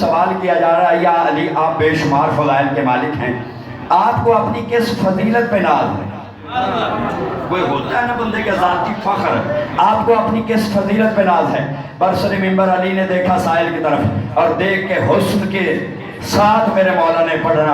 سوال کیا جا رہا ہے یا علی آپ بے شمار فضائل کے مالک ہیں، آپ کو اپنی کس فضیلت پہ ناز ہے؟ کوئی ہوتا ہے نا بندے کے ذاتی فخر، آپ کو اپنی کس فضیلت پہ ناز ہے؟ برسر ممبر علی نے دیکھا سائل کی طرف اور دیکھ کے حسن کے ساتھ میرے مولا نے پڑھنا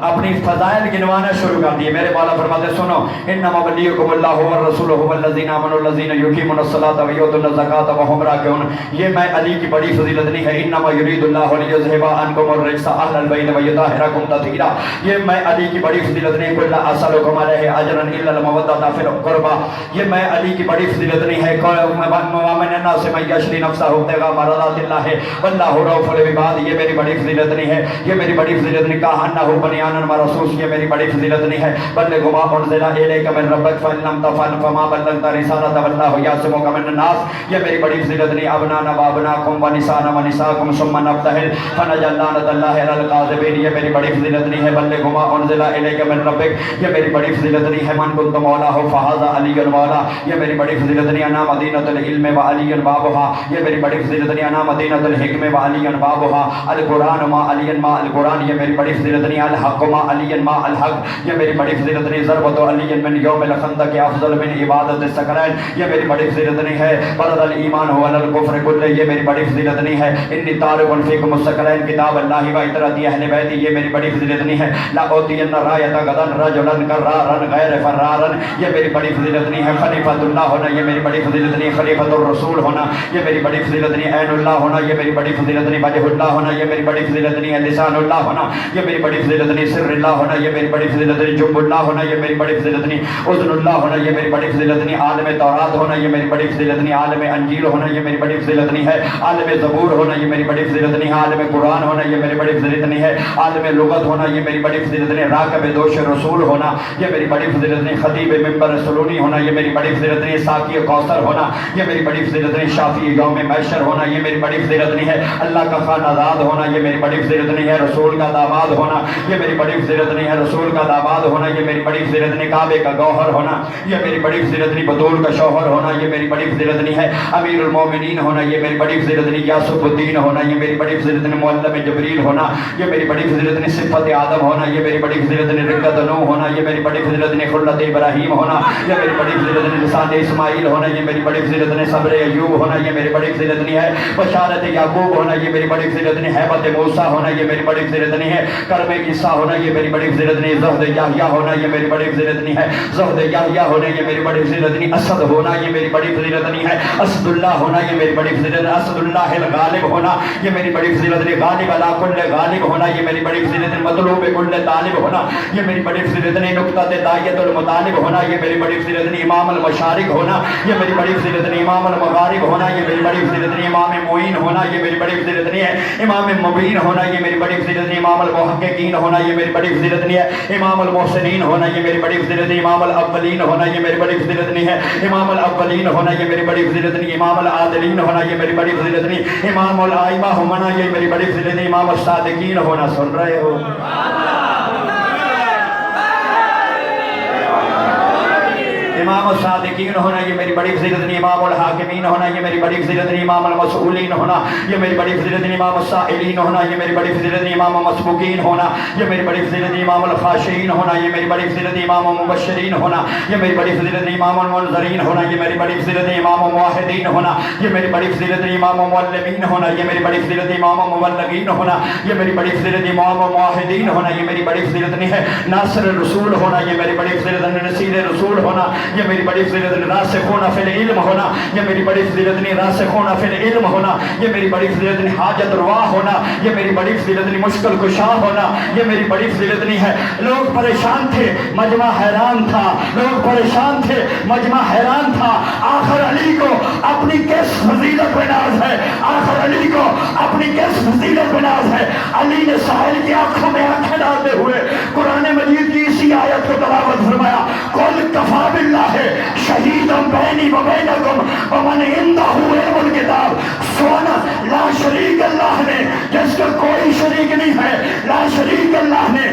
اپنی فضائل گنوانا شروع کر دیے۔ میرے مولا فرماتے سنو، انما ولیکم اللہ والرسول والذین آمنوا الذین یقیمون الصلاۃ ویؤتون الزکاۃ وهم راکعون۔ یہ میں علی کی بڑی فضیلت نہیں ہے، انما یرید اللہ لیذھب عنکم الرجس اہل البیت ویطہرکم تطہیرا۔ یہ میں علی کی بڑی فضیلت نہیں، قل لا اسألکم علیہ اجرا الا المودۃ فی القربى۔ یہ میں علی کی بڑی فضیلت نہیں ہے، ومن الناس من یشری نفسہ ابتغاء مرضات اللہ واللہ رؤوف بالعباد۔ یہ میری بڑی فضیلت نہیں ہے، یہ میری بڑی فضیلت نہیں۔ کہا انہ بنیان مرصوص، یہ میری بڑی فضیلت نہیں ہے۔ بلغ ما انزل الیک من ربک فان لم تفعل فما بلغت رسالۃ واللہ یعصمک من الناس۔ یہ میری بڑی فضیلت نہیں۔ ابنانا وابناکم ونسانا ونساکم ثم نبتہل فنجعل لعنۃ اللہ علی الکاذبین۔ یہ میری بڑی فضیلت نہیں ہے۔ بلغ ما انزل الیک من ربک، یہ میری بڑی فضیلت نہیں ہے۔ من کنت مولاہ فھذا علی مولا، یہ میری بڑی فضیلت نہیں۔ انا مدینۃ العلم وعلی بابها، یہ میری بڑی فضیلت نہیں۔ انا مدینۃ الحکم وعلی بابها، القرآن ما علی ما القرآن، یہ میری بڑی فضیلت نہیں۔ الحق ما علی ما الحق، یہ میری بڑی فضیلت نہیں۔ ضربۃ علی من یوم الخندق افضل من عبادت الثقلین، یہ میری بڑی فضیلت نہیں ہے۔ برد الایمان هو علی الکفر کلہ، یہ میری بڑی فضیلت نہیں ہے۔ انی تارک فیکم الثقلین کتاب اللہ و اطرۃ اہل بیت، یہ میری بڑی فضیلت نہیں ہے۔ لاؤتین رایۃ غدا رجلا کرارا غیر فرارا، یہ میری بڑی فضیلت نہیں ہے۔ خلیفۃ اللہ ہونا، یہ میری بڑی فضیلت نہیں۔ خلیفۃ الرسول ہونا، یہ میری بڑی فضیلت نہیں۔ عین اللہ ہونا، یہ میری بڑی فضیلت نہیں۔ وجہ اللہ ہونا، یہ میری بڑی فضیلت نہیں ہے۔ لسان اللہ ہونا، یہ میری بڑی فضیلت نہیں۔ سر اللہ ہونا، یہ میری بڑی فضیلت نہیں۔ جنب اللہ ہونا، یہ میری بڑی فضیلت نہیں۔ اذن اللہ ہونا، یہ میری بڑی فضیلت نہیں۔ عالم تورات ہونا، یہ میری بڑی فضیلت نہیں۔ عالم انجیل ہونا، یہ میری بڑی فضیلت نہیں ہے۔ عالم زبور ہونا، یہ میری بڑی فضیلت نہیں ہے۔ عالم قرآن ہونا، یہ میری بڑی فضیلت نہیں ہے۔ عالم لغت ہونا، یہ میری بڑی فضیلت نہیں۔ راکب دوش رسول ہونا، یہ میری بڑی فضیلت نہیں۔ خطیب ممبر سلونی ہونا، یہ میری بڑی فضیلت نہیں۔ ساقی کوثر ہونا، یہ میری بڑی فضیلت نہیں۔ شافی یوم محشر ہونا، یہ میری بڑی فضیلت نہیں ہے۔ اللہ کا خانہ داد ہونا، یہ میری بڑی فضیلت نہیں ہے۔ رسول کا داماد ہونا، یہ میری بڑی فضیلت نہیں ہے۔ رسول کا داماد ہونا، یہ میری بڑی فضیلت نہیں۔ کعبے کا گوہر ہونا، یہ میری بڑی فضیلت نہیں۔ بطول کا شوہر ہونا، یہ میری بڑی فضیلت نہیں ہے۔ امیر المومنین ہونا، یہ میری بڑی فضیلت نہیں۔ یاسف الدین ہونا، یہ میری بڑی فضیلت نہیں۔ معلم جبریل ہونا، یہ میری بڑی فضیلت نہیں۔ صفت آدم ہونا، یہ میری بڑی فضیلت نہیں۔ رقت نوح ہونا، یہ میری بڑی فضیلت نہیں۔ خلت ابراہیم ہونا، یہ میری بڑی فضیلت نہیں۔ لسان اسماعیل ہونا، یہ میری بڑی فضیلت نہیں۔ صبر ایوب ہونا، یہ میری بڑی فضیلت نہیں ہے۔ بشارت یعقوب ہونا، یہ میری بڑی فضیلت نہیں۔ ہیبت موسیٰ ہونا، یہ میری بڑی فضیلت نہیں ہے۔ کرم عیسیٰ ہونا، یہ میری بڑی فضیلت نہیں۔ زہد یحییٰ ہونا، یہ میری بڑی فضیلت نہیں ہے۔ زہد یحییٰ ہونا، یہ میری بڑی فضیلت نہیں۔ اسد ہونا، یہ میری بڑی فضیلت نہیں ہے۔ اسد اللہ ہونا، یہ میری بڑی فضیلت نہیں۔ اسد اللہ الغالب ہونا، یہ میری بڑی فضیلت نہیں۔ غالب علی کل غالب ہونا، یہ میری بڑی فضیلت نہیں۔ مطلوب کل طالب ہونا، یہ میری بڑی فضیلت نہیں۔ نقطۃ داعیۃ المطالب ہونا، یہ میری بڑی فضیلت نہیں۔ امام المشارق ہونا، یہ میری بڑی فضیلت نہیں۔ امام المغارب ہونا، یہ میری بڑی فضیلت نہیں۔ امام معین ہونا، یہ میری بڑی فضیلت نہیں ہے۔ امام مبین ہونا، یہ میری بڑی فضیلت نہیں۔ امام المحققین ہونا، یہ میری بڑی فضیلت نہیں ہے۔ امام المحسنین ہونا، یہ میری بڑی فضیلت نہیں۔ امام الاولین ہونا، یہ میری بڑی فضیلت نہیں ہے۔ امام الاولین ہونا، یہ میری بڑی فضیلت نہیں۔ امام العادلین ہونا، یہ میری بڑی فضیلت نہیں۔ امام الائمہ ہونا، یہ میری بڑی فضیلت نہیں۔ امام الصادقین ہونا، سن رہے ہو؟ امام الصادقین ہونا، یہ میری بڑی فضیلت نہیں۔ امام الحاکمین ہونا، یہ میری بڑی فضیلت نہیں۔ امام المسئولین ہونا، یہ میری بڑی فضیلت نہیں۔ امام السائلین ہونا، یہ میری بڑی فضیلت نہیں۔ امام مسبوقین ہونا، یہ میری بڑی فضیلت نہیں۔ امام الخاشعین ہونا، یہ میری بڑی فضیلت نہیں۔ امام مبشرین ہونا، یہ میری بڑی فضیلت نہیں۔ امام المنذرین ہونا، یہ میری بڑی فضیلت نہیں۔ امام موحدین ہونا، یہ میری بڑی فضیلت نہیں۔ امام معلمین ہونا، یہ میری بڑی فضیلت نہیں۔ امام مبلغین ہونا، یہ میری بڑی فضیلت نہیں۔ امام معاہدین ہونا، یہ میری بڑی فضیلت نہیں ہے۔ ناصر رسول ہونا، یہ میری بڑی فضیلت نہیں۔ نصیر رسول ہونا، یہ میری بڑی فضیلت نہیں۔ راسخون فی العلم ہونا، یہ میری بڑی فضیلت نہیں۔ راسخون فی العلم ہونا، یہ میری بڑی فضیلت نہیں۔ حاجت روا ہونا، یہ میری بڑی فضیلت نہیں۔ مشکل کشا ہونا، یہ میری بڑی فضیلت نہیں ہے۔ لوگ پریشان تھے، مجمع حیران تھا۔ لوگ پریشان تھے، مجمع حیران تھا۔ آخر علی کو اپنی کس فضیلت پہ ناز ہے؟ آخر علی کو اپنی کس فضیلت پہ ناز ہے؟ علی نے سائل کی آنکھوں میں آنکھیں ڈالتے ہوئے قرآن مجید کی اسی آیت کو تلاوت فرمایا، قل کفی باللہ شہیدا بینی و بینکم ومن عندہ علم الکتاب۔ سونا لا شریک اللہ نے، جس کا کوئی شریک نہیں ہے، لا شریک اللہ نے